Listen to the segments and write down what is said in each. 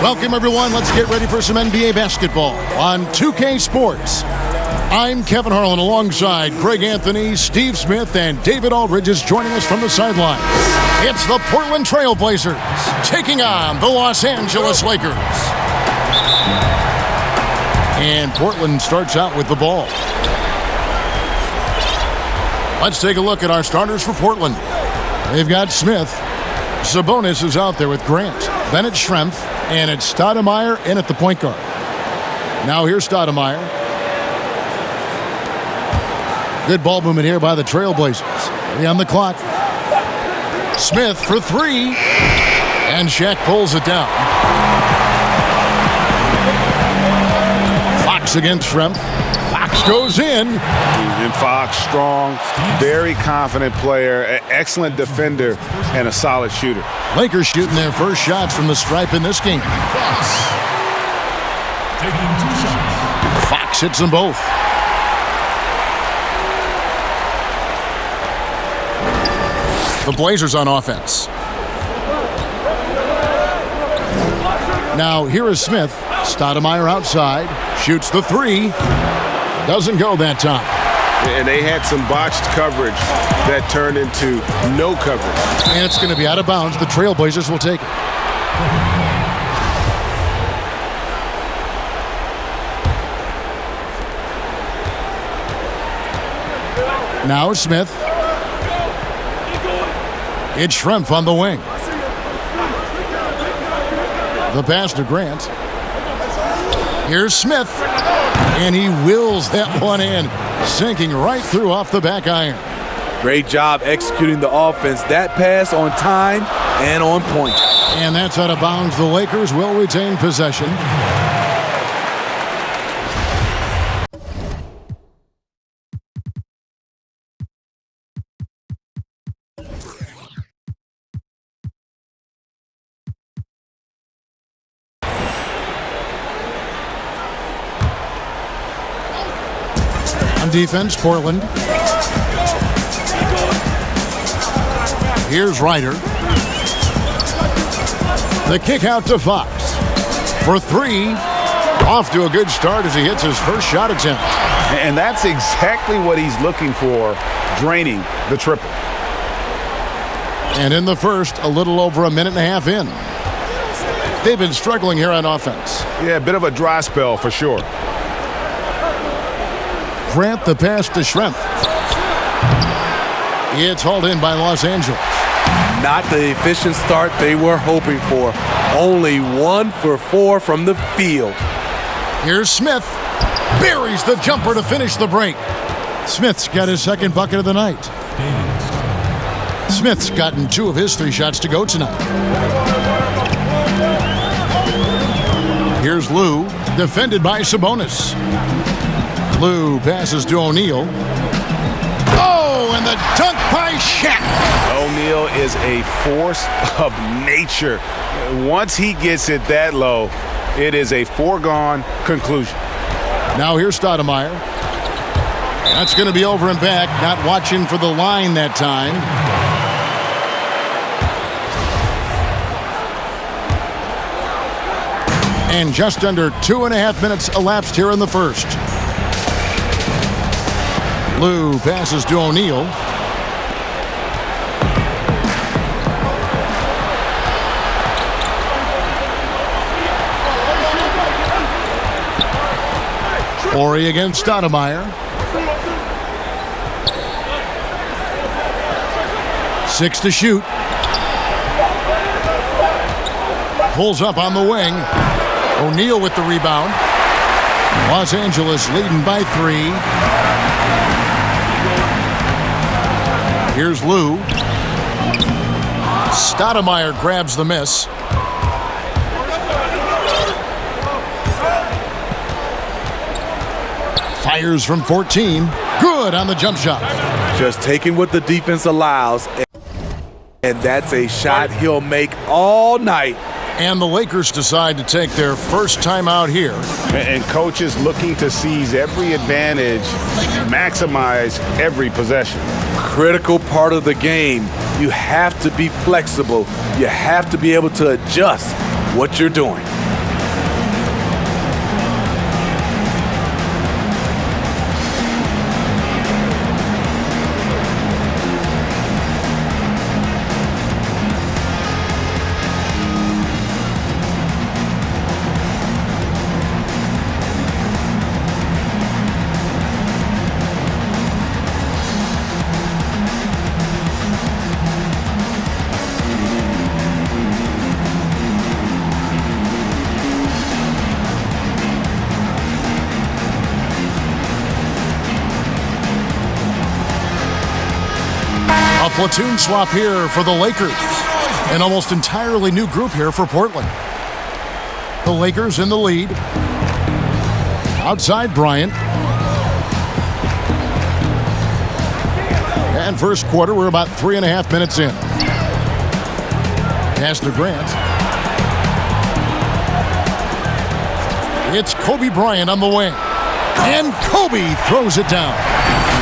Welcome, everyone. Let's get ready for some NBA basketball on 2K Sports. I'm Kevin Harlan alongside Greg Anthony, Steve Smith, and David Aldridge is joining us from the sideline. It's the Portland Trail Blazers taking on the Los Angeles Lakers. And Portland starts out with the ball. Let's take a look at our starters for Portland. They've got Smith. Sabonis is out there with Grant. Then it's Schrempf, and it's Stoudemire in at the point guard. Now here's Stoudemire. Good ball movement here by the Trailblazers. 3 on the clock. Smith for 3, and Shaq pulls it down. Fox against Schrempf. Fox goes in. And Fox, strong, very confident player, excellent defender, and a solid shooter. Lakers shooting their first shots from the stripe in this game. Fox hits them both. The Blazers on offense. Now here is Smith. Stoudemire outside. Shoots the 3. Doesn't go that time. And they had some botched coverage that turned into no coverage. And it's going to be out of bounds. The Trailblazers will take it. Now Smith. It's Schrempf on the wing. The pass to Grant. Here's Smith. And he wills that one in, sinking right through off the back iron. Great job executing the offense. That pass on time and on point. And that's out of bounds. The Lakers will retain possession. On defense, Portland. Here's Ryder. The kick out to Fox. For 3. Off to a good start as he hits his first shot attempt. And that's exactly what he's looking for, draining the triple. And in the first, a little over a minute and a half in. They've been struggling here on offense. Yeah, a bit of a dry spell for sure. Grant the pass to Schrempf. It's hauled in by Los Angeles. Not the efficient start they were hoping for. Only 1 for 4 from the field. Here's Smith. Buries the jumper to finish the break. Smith's got his second bucket of the night. Smith's gotten 2 of his 3 shots to go tonight. Here's Lou, defended by Sabonis. Lou passes to O'Neal. Oh, and the dunk by Shaq. O'Neal is a force of nature. Once he gets it that low, it is a foregone conclusion. Now here's Stoudemire. That's going to be over and back. Not watching for the line that time. And just under 2.5 minutes elapsed here in the first. Lou passes to O'Neal. Horry against Stoudemire. 6 to shoot. Pulls up on the wing. O'Neal with the rebound. Los Angeles leading by 3. Here's Lou. Stoudemire grabs the miss. Fires from 14. Good on the jump shot. Just taking what the defense allows. And that's a shot he'll make all night. And the Lakers decide to take their first time out here. And coaches looking to seize every advantage, maximize every possession. Critical part of the game. You have to be flexible. You have to be able to adjust what you're doing. platoon swap here for the Lakers. An almost entirely new group here for Portland. The Lakers in the lead. Outside Bryant. And first quarter, we're about 3.5 minutes in. Pass to Grant. It's Kobe Bryant on the wing. And Kobe throws it down.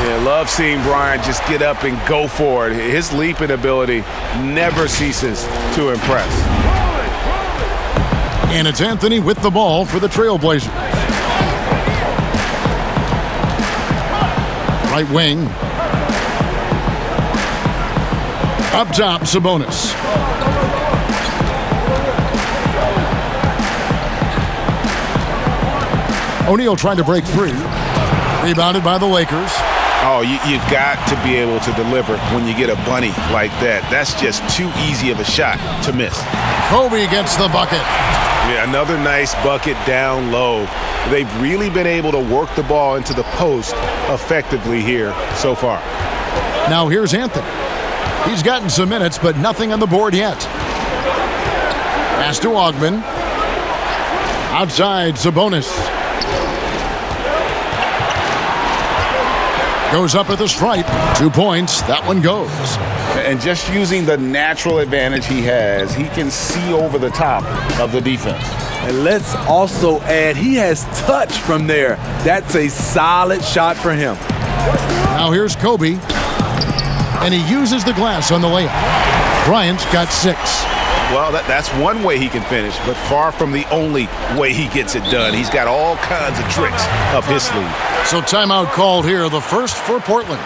Yeah, love seeing Bryant just get up and go for it. His leaping ability never ceases to impress. And it's Anthony with the ball for the Trailblazers. Right wing. Up top, Sabonis. O'Neal trying to break free. Rebounded by the Lakers. Oh, you've got to be able to deliver when you get a bunny like that. That's just too easy of a shot to miss. Kobe gets the bucket. Yeah, another nice bucket down low. They've really been able to work the ball into the post effectively here so far. Now here's Anthony. He's gotten some minutes, but nothing on the board yet. Pass to Ogman. Outside, Sabonis. Goes up at the stripe. 2 points. That one goes. And just using the natural advantage he has, he can see over the top of the defense. And let's also add, he has touch from there. That's a solid shot for him. Now here's Kobe. And he uses the glass on the layup. Bryant's got 6. Well, that's one way he can finish, but far from the only way he gets it done. He's got all kinds of tricks up his sleeve. So timeout called here, the first for Portland.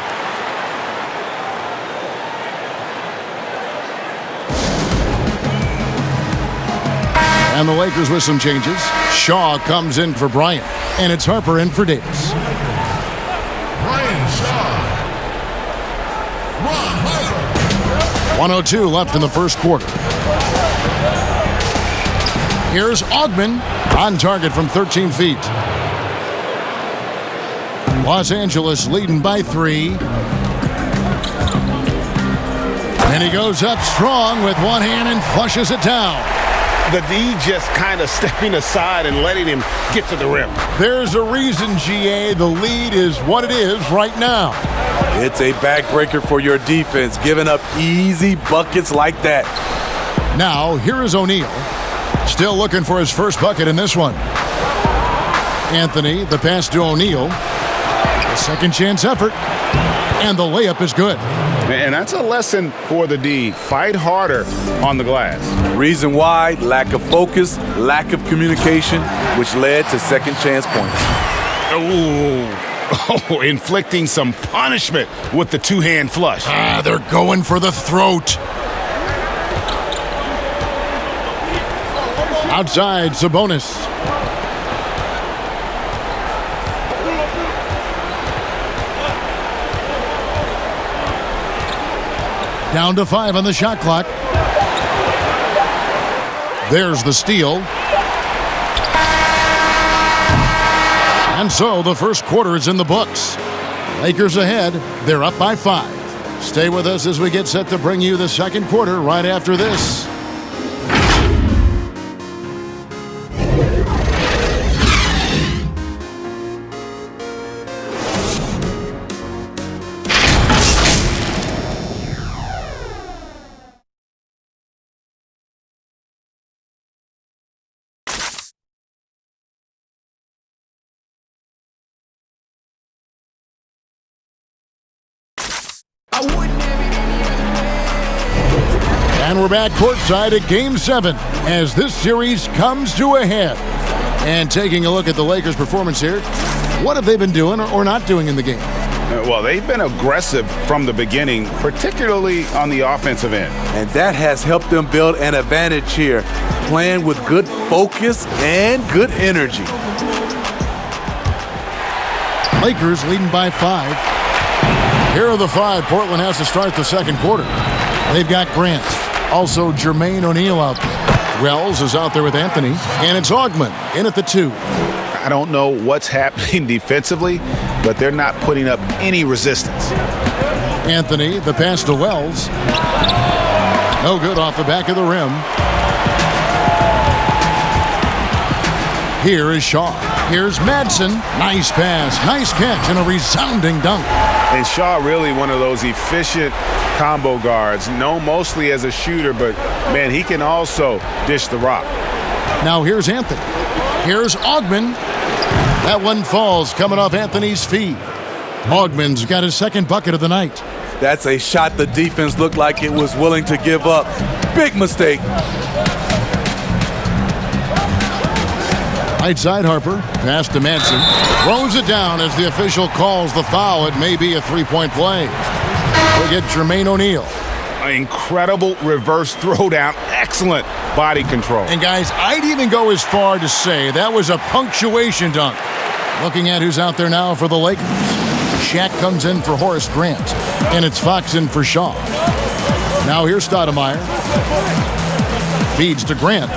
And the Lakers with some changes. Shaw comes in for Bryant, and it's Harper in for Davis. Brian Shaw. 1:02 left in the first quarter. Here's Ogman on target from 13 feet. Los Angeles leading by 3. And he goes up strong with one hand and flushes it down. The D just kind of stepping aside and letting him get to the rim. There's a reason, GA, the lead is what it is right now. It's a backbreaker for your defense, giving up easy buckets like that. Now, here is O'Neal. Still looking for his first bucket in this one. Anthony, the pass to O'Neal. A second chance effort. And the layup is good. And that's a lesson for the D. Fight harder on the glass. Reason why, lack of focus, lack of communication, which led to second chance points. Oh, inflicting some punishment with the two-hand flush. They're going for the throat. Outside, Sabonis. Down to 5 on the shot clock. There's the steal. And so the first quarter is in the books. Lakers ahead. They're up by 5. Stay with us as we get set to bring you the second quarter right after this. And we're back courtside at Game 7 as this series comes to a head. And taking a look at the Lakers' performance here, what have they been doing or not doing in the game? Well, they've been aggressive from the beginning, particularly on the offensive end. And that has helped them build an advantage here, playing with good focus and good energy. Lakers leading by 5. Here are the 5 Portland has to start the second quarter. They've got Grant. Also, Jermaine O'Neal out there. Wells is out there with Anthony. And it's Ogman in at the 2. I don't know what's happening defensively, but they're not putting up any resistance. Anthony, the pass to Wells. No good off the back of the rim. Here is Shaw. Here's Madsen. Nice pass, nice catch, and a resounding dunk. And Shaw really one of those efficient combo guards, known mostly as a shooter, but, man, he can also dish the rock. Now here's Anthony. Here's Augman. That one falls coming off Anthony's feet. Augman's got his second bucket of the night. That's a shot the defense looked like it was willing to give up. Big mistake. Right side Harper. Pass to Madsen. Throws it down as the official calls the foul. It may be a three-point play. We get Jermaine O'Neal. An incredible reverse throwdown. Excellent body control. And guys, I'd even go as far to say that was a punctuation dunk. Looking at who's out there now for the Lakers. Shaq comes in for Horace Grant. And it's Fox in for Shaw. Now here's Stoudemire. Feeds to Grant.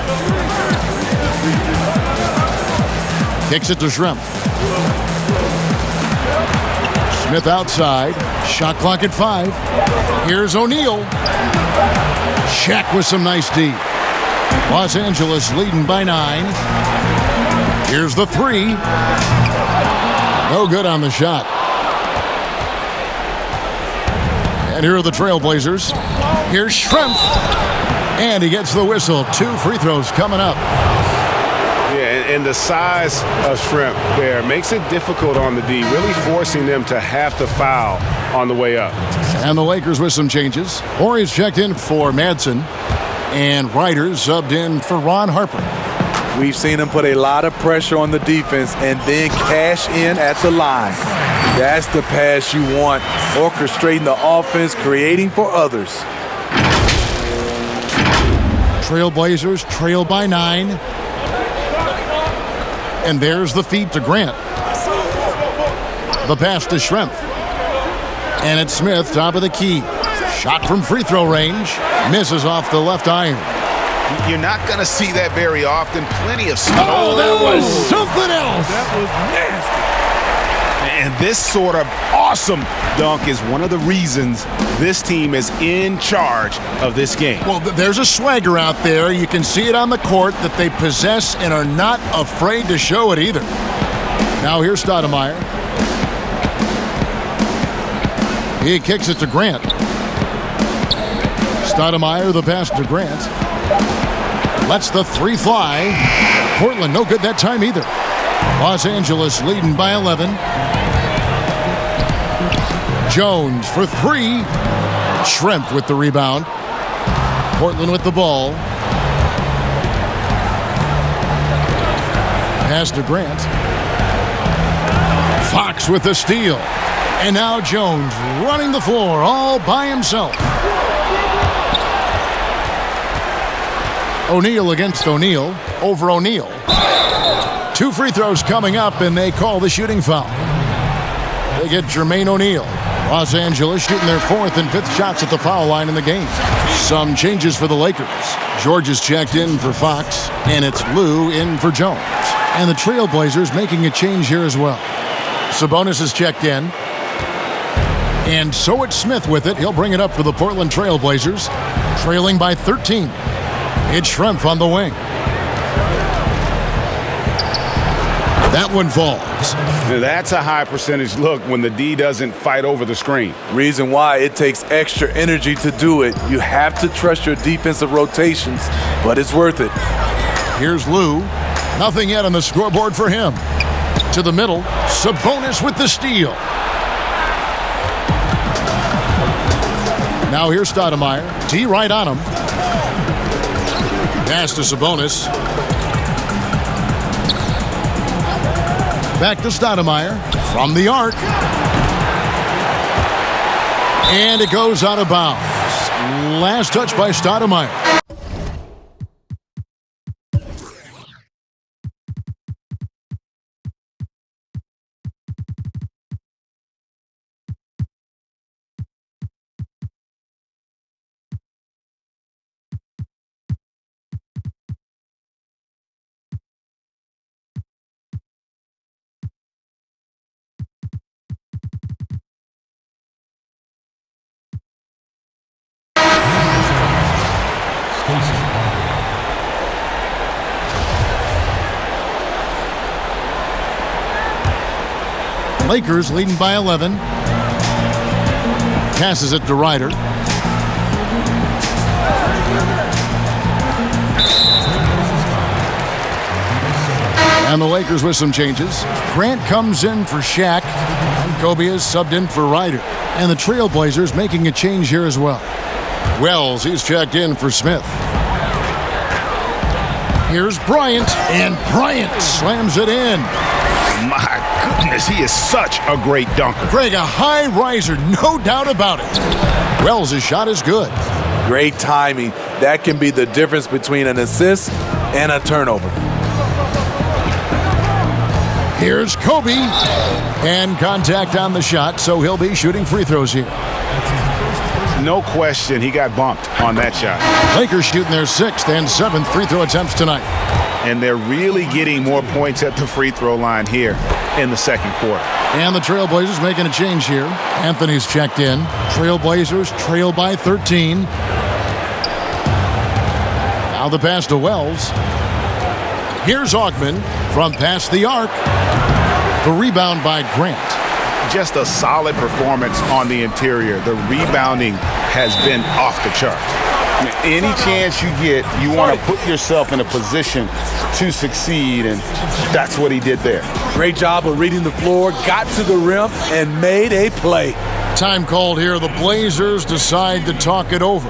Kicks it to Schrempf. Smith outside. Shot clock at 5. Here's O'Neal. Shaq with some nice D. Los Angeles leading by 9. Here's the 3. No good on the shot. And here are the Trailblazers. Here's Schrempf. And he gets the whistle. 2 free throws coming up. Yeah, and the size of Schrempf there makes it difficult on the D, really forcing them to have to foul on the way up. And the Lakers with some changes. Horry's checked in for Madsen. And Ryder subbed in for Ron Harper. We've seen him put a lot of pressure on the defense and then cash in at the line. That's the pass you want. Orchestrating the offense, creating for others. Trailblazers trail by 9. And there's the feed to Grant. The pass to Schrempf. And it's Smith, top of the key. Shot from free throw range. Misses off the left iron. You're not going to see that very often. Plenty of smoke. Oh, that was something else. That was nasty. And this sort of awesome dunk is one of the reasons this team is in charge of this game. Well, there's a swagger out there. You can see it on the court that they possess and are not afraid to show it either. Now here's Stoudemire. He kicks it to Grant. Stoudemire, the pass to Grant. Lets the 3 fly. Portland, no good that time either. Los Angeles leading by 11. Jones for 3. Schrempf with the rebound. Portland with the ball. Pass to Grant. Fox with the steal. And now Jones running the floor all by himself. O'Neal against O'Neal. Over O'Neal. 2 free throws coming up, and they call the shooting foul. They get Jermaine O'Neal. Los Angeles shooting their 4th and 5th shots at the foul line in the game. Some changes for the Lakers. George is checked in for Fox, and it's Lou in for Jones. And the Trailblazers making a change here as well. Sabonis is checked in. And so it's Smith with it. He'll bring it up for the Portland Trailblazers, trailing by 13. It's Schrempf on the wing. That one falls. That's a high percentage look when the D doesn't fight over the screen. Reason why it takes extra energy to do it. You have to trust your defensive rotations, but it's worth it. Here's Lou. Nothing yet on the scoreboard for him. To the middle. Sabonis with the steal. Now here's Stoudemire. T right on him. Pass to Sabonis. Back to Stoudemire from the arc. And it goes out of bounds. Last touch by Stoudemire. Lakers leading by 11. Passes it to Ryder. And the Lakers with some changes. Grant comes in for Shaq, and Kobe is subbed in for Ryder. And the Trailblazers making a change here as well. Wells, he's checked in for Smith. Here's Bryant, and Bryant slams it in. My goodness, he is such a great dunker. Greg, a high riser, no doubt about it. Wells' shot is good. Great timing. That can be the difference between an assist and a turnover. Here's Kobe, and contact on the shot, so he'll be shooting free throws here. No question, he got bumped on that shot. Lakers shooting their 6th and 7th free throw attempts tonight. And they're really getting more points at the free throw line here in the second quarter. And the Trailblazers making a change here. Anthony's checked in. Trailblazers trail by 13. Now the pass to Wells. Here's Augman from past the arc. The rebound by Grant. Just a solid performance on the interior. The rebounding has been off the charts. Any chance you get, you want to put yourself in a position to succeed, and that's what he did there. Great job of reading the floor, got to the rim, and made a play. Time called here. The Blazers decide to talk it over.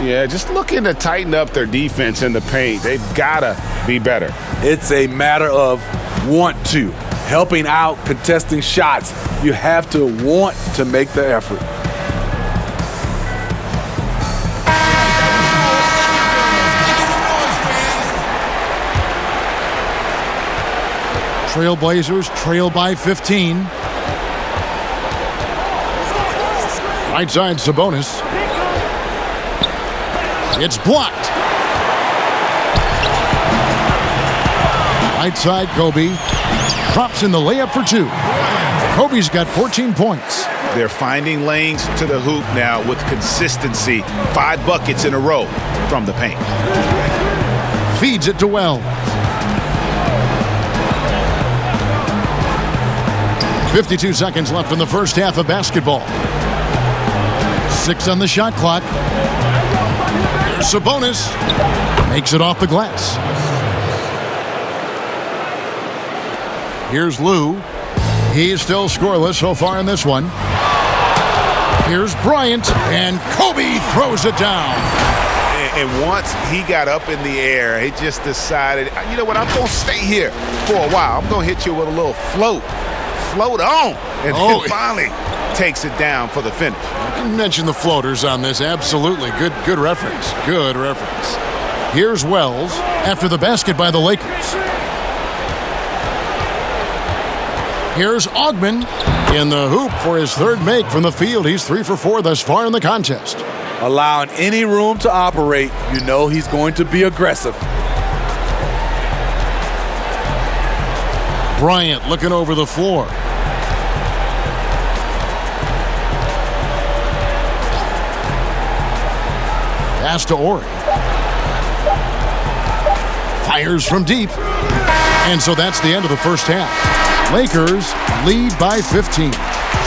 Yeah, just looking to tighten up their defense in the paint. They've got to be better. It's a matter of want to. Helping out, contesting shots. You have to want to make the effort. Trailblazers trail by 15. Right side, Sabonis. It's blocked. Right side, Kobe. Drops in the layup for 2. Kobe's got 14 points. They're finding lanes to the hoop now with consistency. 5 buckets in a row from the paint. Feeds it to Wells. 52 seconds left in the first half of basketball. 6 on the shot clock. Here's Sabonis. Makes it off the glass. Here's Lou. He's still scoreless so far in this one. Here's Bryant, and Kobe throws it down. And once he got up in the air, he just decided, you know what, I'm going to stay here for a while. I'm going to hit you with a little float. Float on. And then finally takes it down for the finish. You mentioned the floaters on this. Absolutely. Good reference. Good reference. Here's Wells after the basket by the Lakers. Here's Augman in the hoop for his 3rd make from the field. He's 3 for 4 thus far in the contest. Allowing any room to operate, you know he's going to be aggressive. Bryant looking over the floor. Pass to Ori. Fires from deep. And so that's the end of the first half. Lakers lead by 15.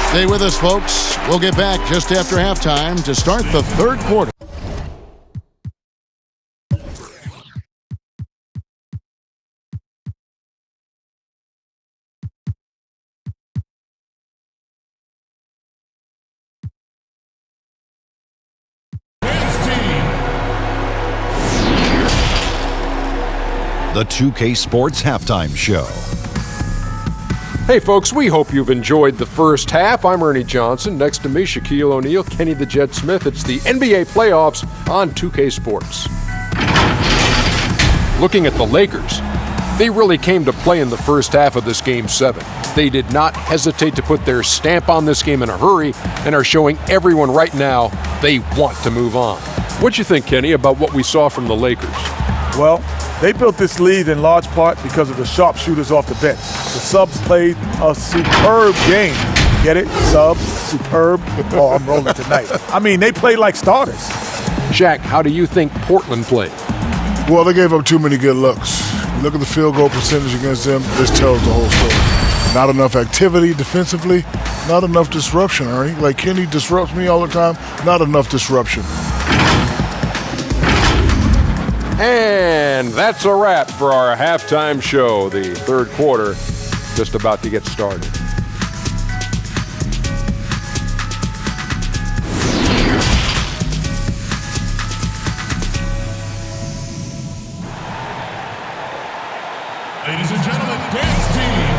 Stay with us, folks. We'll get back just after halftime to start the 3rd quarter. The 2K Sports Halftime Show. Hey folks, we hope you've enjoyed the first half. I'm Ernie Johnson. Next to me, Shaquille O'Neal, Kenny the Jet Smith. It's the NBA playoffs on 2K Sports. Looking at the Lakers, they really came to play in the first half of this Game 7. They did not hesitate to put their stamp on this game in a hurry and are showing everyone right now they want to move on. What you think, Kenny, about what we saw from the Lakers? Well, they built this lead in large part because of the sharpshooters off the bench. The subs played a superb game. Get it? Sub, superb. Oh, I'm rolling tonight. I mean, they played like starters. Shaq, how do you think Portland played? Well, they gave up too many good looks. Look at the field goal percentage against them. This tells the whole story. Not enough activity defensively, not enough disruption, Ernie. Like Kenny disrupts me all the time, not enough disruption. And that's a wrap for our halftime show. The third quarter just about to get started. Ladies and gentlemen, dance team.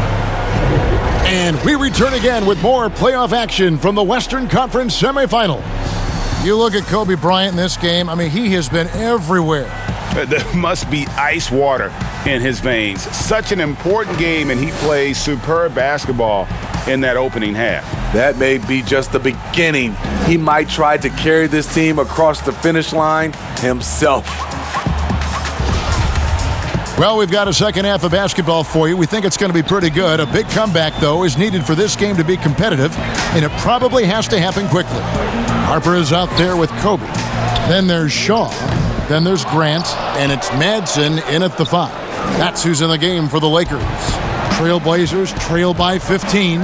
And we return again with more playoff action from the Western Conference semifinals. You look at Kobe Bryant in this game, I mean, he has been everywhere. There must be ice water in his veins. Such an important game, and he plays superb basketball in that opening half. That may be just the beginning. He might try to carry this team across the finish line himself. Well, we've got a second half of basketball for you. We think it's going to be pretty good. A big comeback, though, is needed for this game to be competitive, and it probably has to happen quickly. Harper is out there with Kobe. Then there's Shaw. Then there's Grant, and it's Madsen in at the 5. That's who's in the game for the Lakers. Trailblazers trail by 15.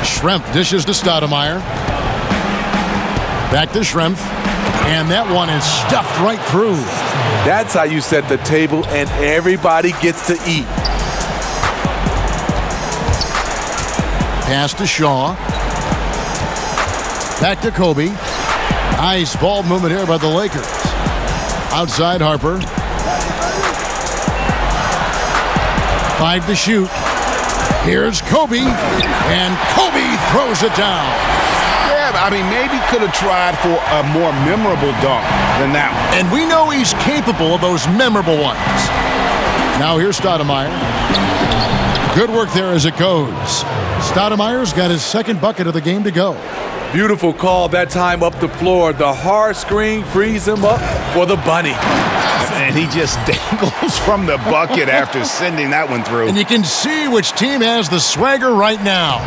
Schrempf dishes to Stoudemire. Back to Schrempf. And that one is stuffed right through. That's how you set the table, and everybody gets to eat. Pass to Shaw. Back to Kobe. Nice ball movement here by the Lakers. Outside Harper. 5 to shoot. Here's Kobe. And Kobe throws it down. Yeah, I mean, maybe could have tried for a more memorable dunk than that one. And we know he's capable of those memorable ones. Now here's Stoudemire. Good work there as it goes. Stoudemire's got his second bucket of the game to go. Beautiful call that time up the floor. The hard screen frees him up for the bunny. And he just dangles from the bucket after sending that one through. And you can see which team has the swagger right now.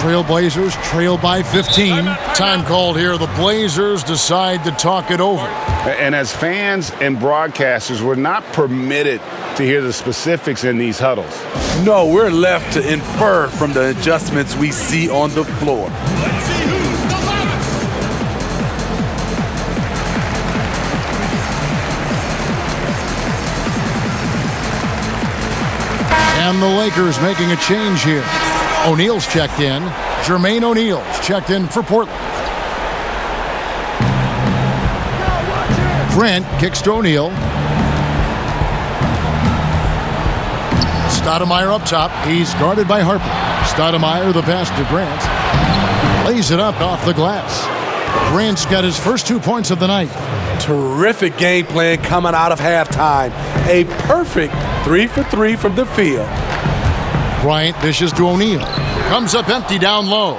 Trailblazers trail by 15. Time called here. The Blazers decide to talk it over. And as fans and broadcasters, we're not permitted to hear the specifics in these huddles. No, we're left to infer from the adjustments we see on the floor. And the Lakers making a change here. O'Neal's checked in. Jermaine O'Neal's checked in for Portland. Grant kicks to O'Neal. Stoudemire up top. He's guarded by Harper. Stoudemire the pass to Grant. Lays it up off the glass. Grant's got his first 2 points of the night. Terrific game plan coming out of halftime. A perfect 3 for 3 from the field. Bryant dishes to O'Neal. Comes up empty down low.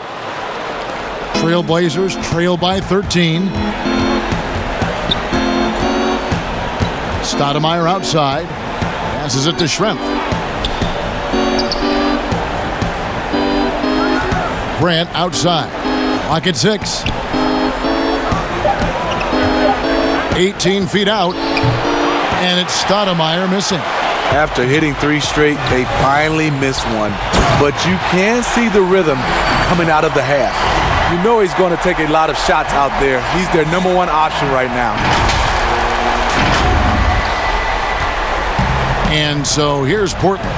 Trailblazers trail by 13. Stoudemire outside. Passes it to Schrempf. Grant outside. Clock at 6. 18 feet out. And it's Stoudemire missing. After hitting 3 straight, they finally missed one. But you can see the rhythm coming out of the half. You know he's going to take a lot of shots out there. He's their number 1 option right now. And so here's Portland.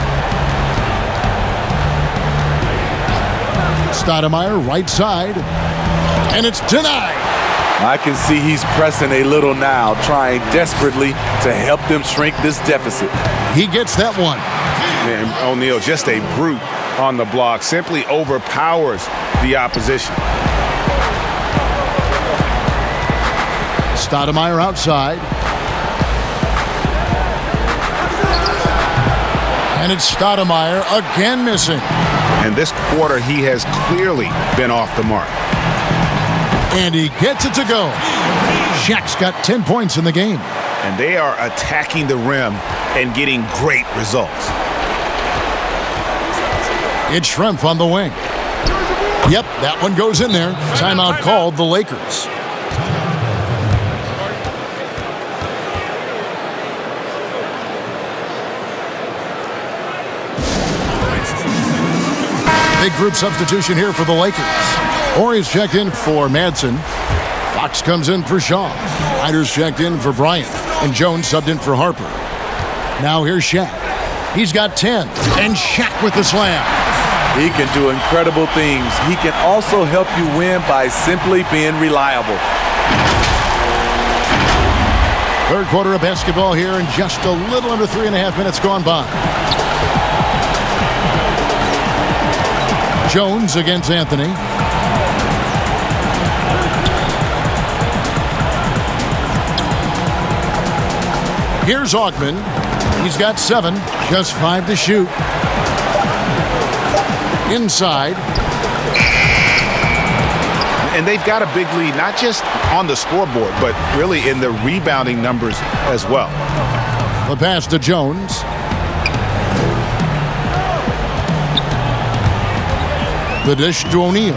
Stoudemire right side. And it's denied. I can see he's pressing a little now, trying desperately to help them shrink this deficit. He gets that one. And O'Neal, just a brute on the block, simply overpowers the opposition. Stoudemire outside. And it's Stoudemire again missing. And this quarter, he has clearly been off the mark. And he gets it to go. Shaq's got 10 points in the game. And they are attacking the rim and getting great results. It's Schrempf on the wing. Yep, that one goes in there. Timeout called the Lakers. Big group substitution here for the Lakers. Horry's checked in for Madsen. Fox comes in for Shaw. Ryder's checked in for Bryant. And Jones subbed in for Harper. Now here's Shaq. He's got 10. And Shaq with the slam. He can do incredible things. He can also help you win by simply being reliable. Third quarter of basketball here, and just a little under 3.5 minutes gone by. Jones against Anthony. Here's Augman. He's got 7, just 5 to shoot. Inside. And they've got a big lead, not just on the scoreboard, but really in the rebounding numbers as well. The pass to Jones. The dish to O'Neal.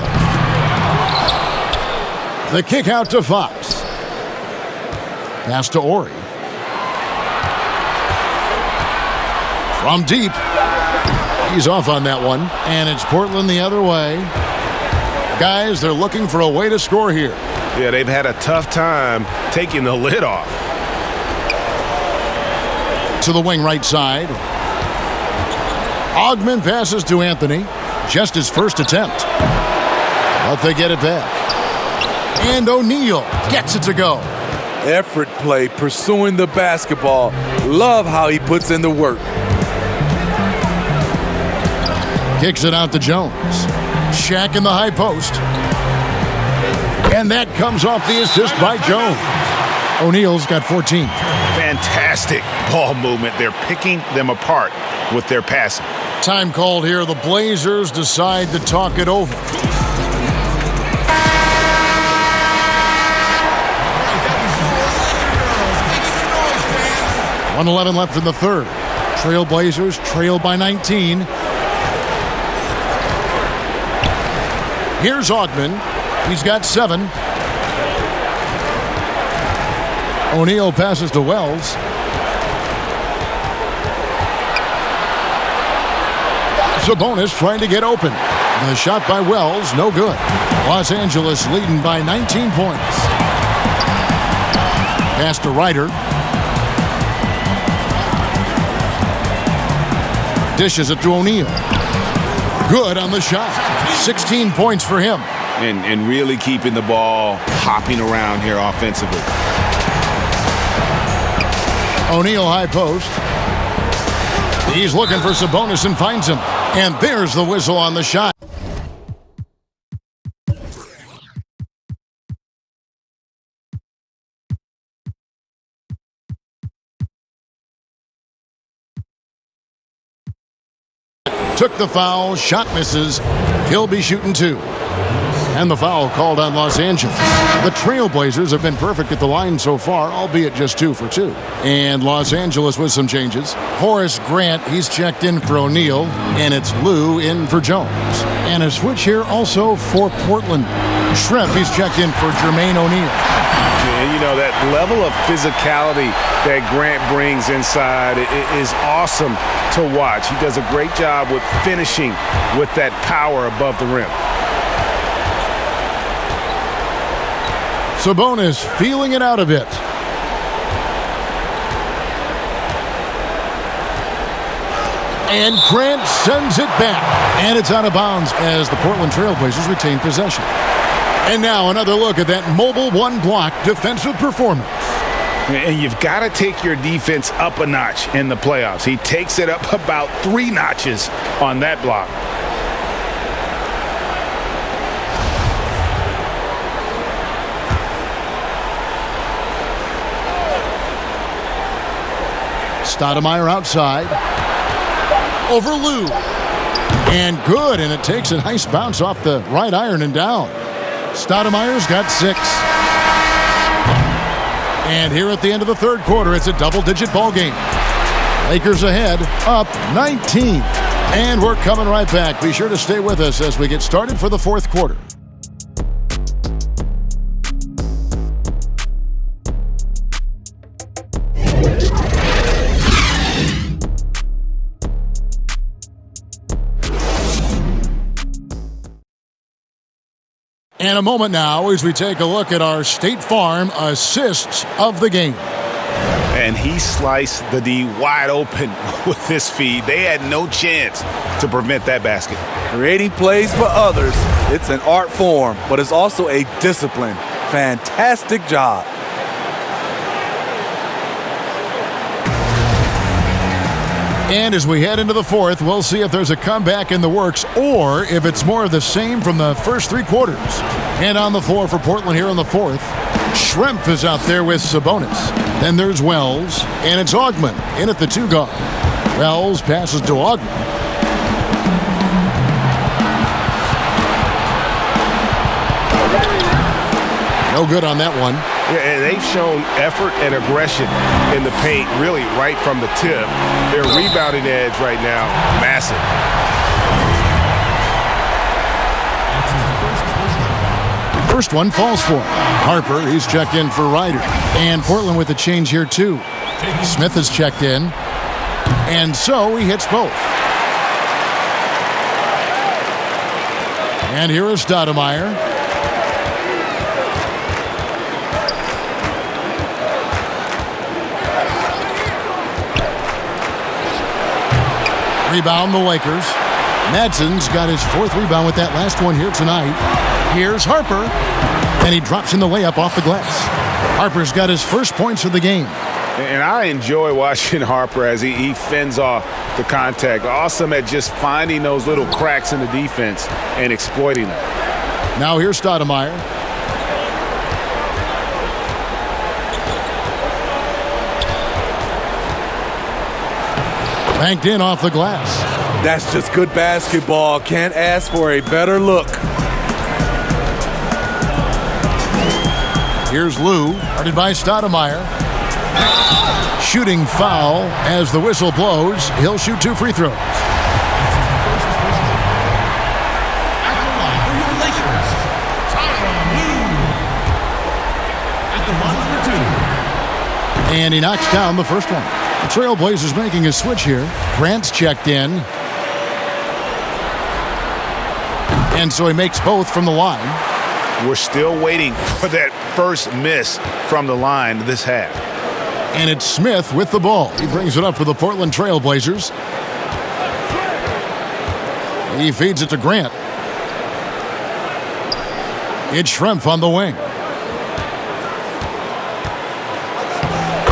The kick out to Fox. Pass to Horry. From deep. He's off on that one. And it's Portland the other way. Guys, they're looking for a way to score here. Yeah, they've had a tough time taking the lid off. To the wing right side. Augman passes to Anthony. Just his first attempt. But they get it back. And O'Neal gets it to go. Effort play, pursuing the basketball. Love how he puts in the work. Kicks it out to Jones. Shaq in the high post. And that comes off the assist by Jones. O'Neal's got 14. Fantastic ball movement. They're picking them apart with their passing. Time called here. The Blazers decide to talk it over. .111 left in the third. Trail Blazers trail by 19. Here's Augman. He's got 7. O'Neal passes to Wells. Sabonis trying to get open. The shot by Wells, no good. Los Angeles leading by 19 points. Pass to Ryder. Dishes it to O'Neal. Good on the shot. 16 points for him. And really keeping the ball hopping around here offensively. O'Neal high post. He's looking for Sabonis and finds him. And there's the whistle on the shot. Took the foul, shot misses. He'll be shooting 2. And the foul called on Los Angeles. The Trailblazers have been perfect at the line so far, albeit just 2 for 2. And Los Angeles with some changes. Horace Grant, he's checked in for O'Neal, and it's Lou in for Jones. And a switch here also for Portland. Shrimp, he's checked in for Jermaine O'Neal. And you know, that level of physicality that Grant brings inside is awesome to watch. He does a great job with finishing with that power above the rim. Sabonis feeling it out a bit. And Grant sends it back. And it's out of bounds as the Portland Trailblazers retain possession. And now another look at that mobile one-block defensive performance. And you've got to take your defense up a notch in the playoffs. He takes it up about 3 notches on that block. Stoudemire outside. Over Lou. And good, and it takes a nice bounce off the right iron and down. Stoudemire's got 6. And here at the end of the third quarter, it's a double-digit ball game. Lakers ahead, up 19. And we're coming right back. Be sure to stay with us as we get started for the fourth quarter. And a moment now as we take a look at our State Farm assists of the game. And he sliced the D wide open with this feed. They had no chance to prevent that basket. Creating plays for others, it's an art form, but it's also a discipline. Fantastic job. And as we head into the fourth, we'll see if there's a comeback in the works or if it's more of the same from the first three quarters. And on the floor for Portland here in the fourth, Schrempf is out there with Sabonis. Then there's Wells, and it's Augmon in at the 2 guard. Wells passes to Augmon. No good on that one. Yeah, they've shown effort and aggression in the paint, really right from the tip. Their rebounding edge right now, massive. First one falls for him. Harper, he's checked in for Ryder. And Portland with a change here, too. Smith has checked in. And so he hits both. And here is Stoudemire. Rebound the Lakers. Madsen's got his 4th rebound with that last one here tonight. Here's Harper, and he drops in the layup off the glass. Harper's got his first points of the game. And I enjoy watching Harper as he fends off the contact. Awesome at just finding those little cracks in the defense and exploiting them. Now here's Stoudemire. Banked in off the glass. That's just good basketball. Can't ask for a better look. Here's Lou, guarded by Stoudemire. Shooting foul as the whistle blows. He'll shoot 2 free throws. And he knocks down the first one. The Trailblazers making a switch here. Grant's checked in. And so he makes both from the line. We're still waiting for that first miss from the line this half. And it's Smith with the ball. He brings it up for the Portland Trailblazers. He feeds it to Grant. It's Schrempf on the wing.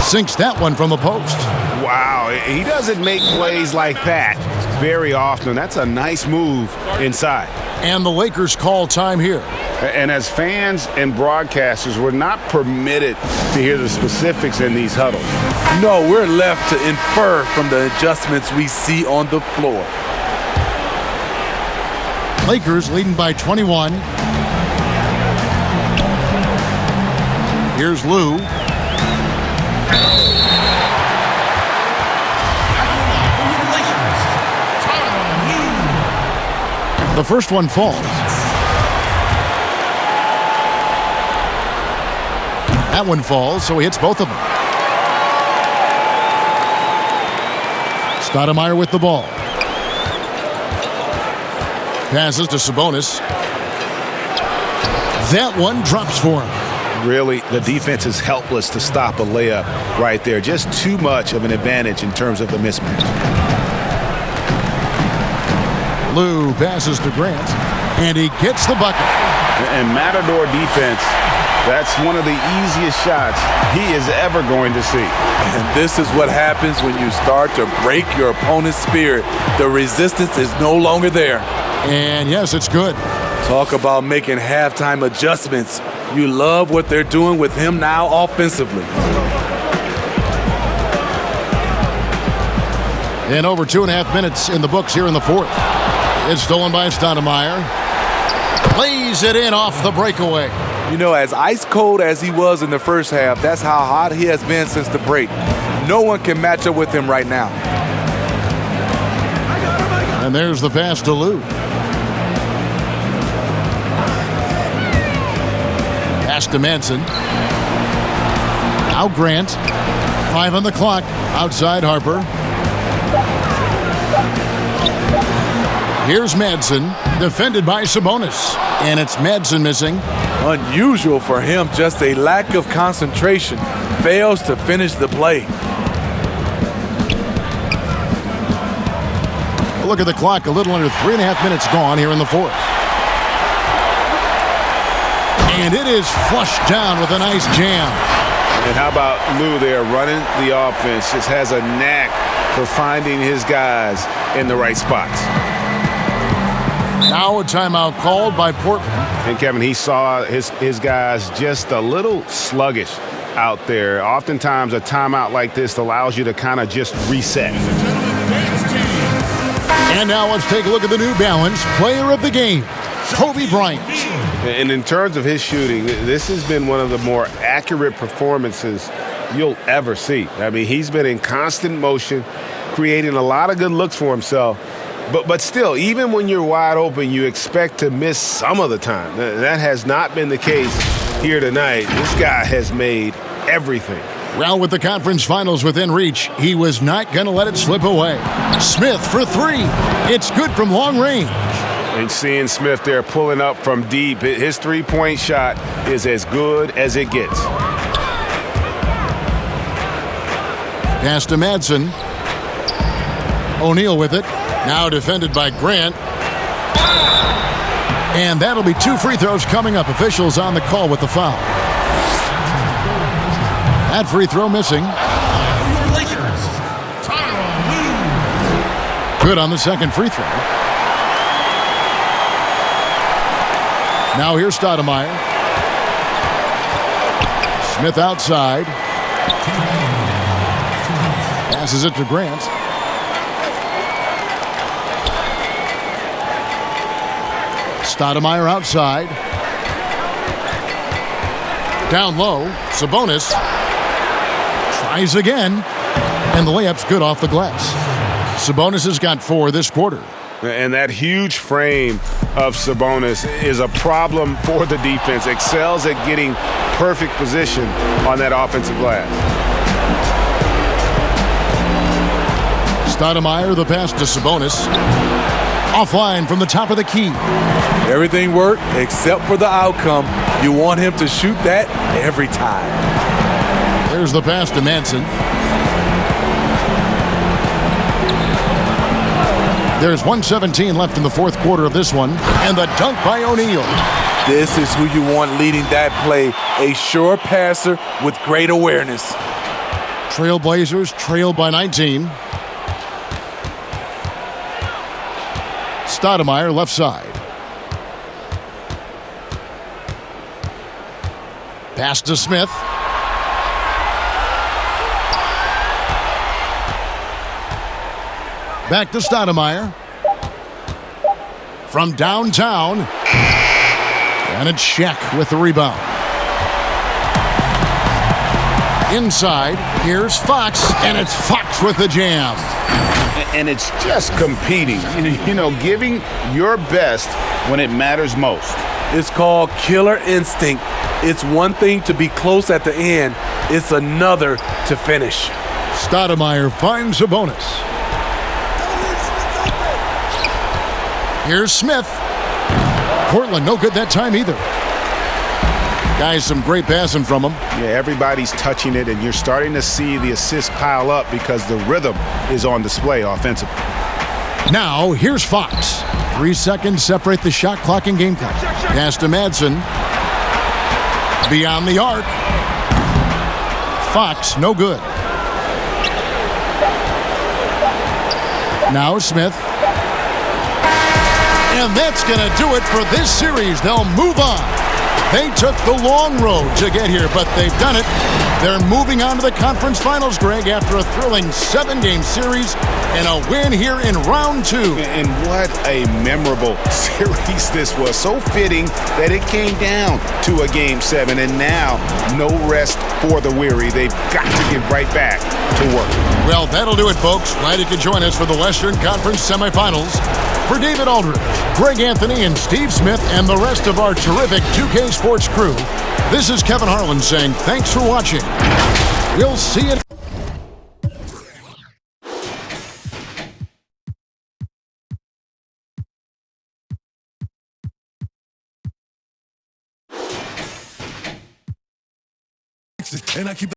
Sinks that one from the post. Wow, he doesn't make plays like that very often. That's a nice move inside. And the Lakers call time here. And as fans and broadcasters, we're not permitted to hear the specifics in these huddles. No, we're left to infer from the adjustments we see on the floor. Lakers leading by 21. Here's Lou. The first one falls. That one falls, so he hits both of them. Stoudemire with the ball. Passes to Sabonis. That one drops for him. Really, the defense is helpless to stop a layup right there. Just too much of an advantage in terms of the mismatch. Lou passes to Grant, and he gets the bucket. And Matador defense, that's one of the easiest shots he is ever going to see. And this is what happens when you start to break your opponent's spirit. The resistance is no longer there. And yes, it's good. Talk about making halftime adjustments. You love what they're doing with him now offensively. And over 2.5 minutes in the books here in the fourth. It's stolen by Stoudemire. Plays it in off the breakaway. You know, as ice cold as he was in the first half, that's how hot he has been since the break. No one can match up with him right now. And there's the pass to Lou. Pass to Manson. Now Grant. 5 on the clock. Outside Harper. Here's Madsen, defended by Sabonis. And it's Madsen missing. Unusual for him, just a lack of concentration. Fails to finish the play. Look at the clock, a little under 3.5 minutes gone here in the fourth. And it is flushed down with a nice jam. And how about Lou there running the offense? Just has a knack for finding his guys in the right spots. Now a timeout called by Portland. And Kevin, he saw his guys just a little sluggish out there. Oftentimes a timeout like this allows you to kind of just reset. And now let's take a look at the New Balance player of the game, Kobe Bryant. And in terms of his shooting, this has been one of the more accurate performances you'll ever see. I mean, he's been in constant motion, creating a lot of good looks for himself. But still, even when you're wide open, you expect to miss some of the time. That has not been the case here tonight. This guy has made everything. Well, with the conference finals within reach, he was not going to let it slip away. Smith for three. It's good from long range. And seeing Smith there pulling up from deep, his three-point shot is as good as it gets. Pass to Madsen. O'Neal with it. Now defended by Grant. And that'll be 2 free throws coming up. Officials on the call with the foul. That free throw missing. Good on the second free throw. Now here's Stoudemire. Smith outside. Passes it to Grant. Stoudemire outside. Down low. Sabonis tries again. And the layup's good off the glass. Sabonis has got 4 this quarter. And that huge frame of Sabonis is a problem for the defense. Excels at getting perfect position on that offensive glass. Stoudemire, the pass to Sabonis. Offline from the top of the key. Everything worked except for the outcome. You want him to shoot that every time. There's the pass to Madsen. There's 1:17 left in the fourth quarter of this one. And the dunk by O'Neal. This is who you want leading that play. A sure passer with great awareness. Trailblazers trailed by 19. Stoudemire left side. Pass to Smith. Back to Stoudemire. From downtown. And it's Shaq with the rebound. Inside, here's Fox, and it's Fox with the jam. And it's just competing, giving your best when it matters most. It's called killer instinct. It's one thing to be close at the end. It's another to finish. Stoudemire finds Sabonis. Here's Smith. Portland no good that time either. Guys, some great passing from him. Yeah, everybody's touching it, and you're starting to see the assists pile up because the rhythm is on display offensively. Now, here's Fox. 3 seconds separate the shot clock and game clock. Pass to Madsen. Beyond the arc. Fox, no good. Now Smith. And that's going to do it for this series. They'll move on. They took the long road to get here, but they've done it. They're moving on to the conference finals, Greg, after a thrilling 7-game series and a win here in round 2. And what a memorable series this was. So fitting that it came down to a Game 7, and now no rest for the weary. They've got to get right back to work. Well, that'll do it, folks. Glad you could join us for the Western Conference semifinals. For David Aldridge, Greg Anthony, and Steve Smith, and the rest of our terrific 2K Sports crew, this is Kevin Harlan saying thanks for watching. We'll see you. and I keep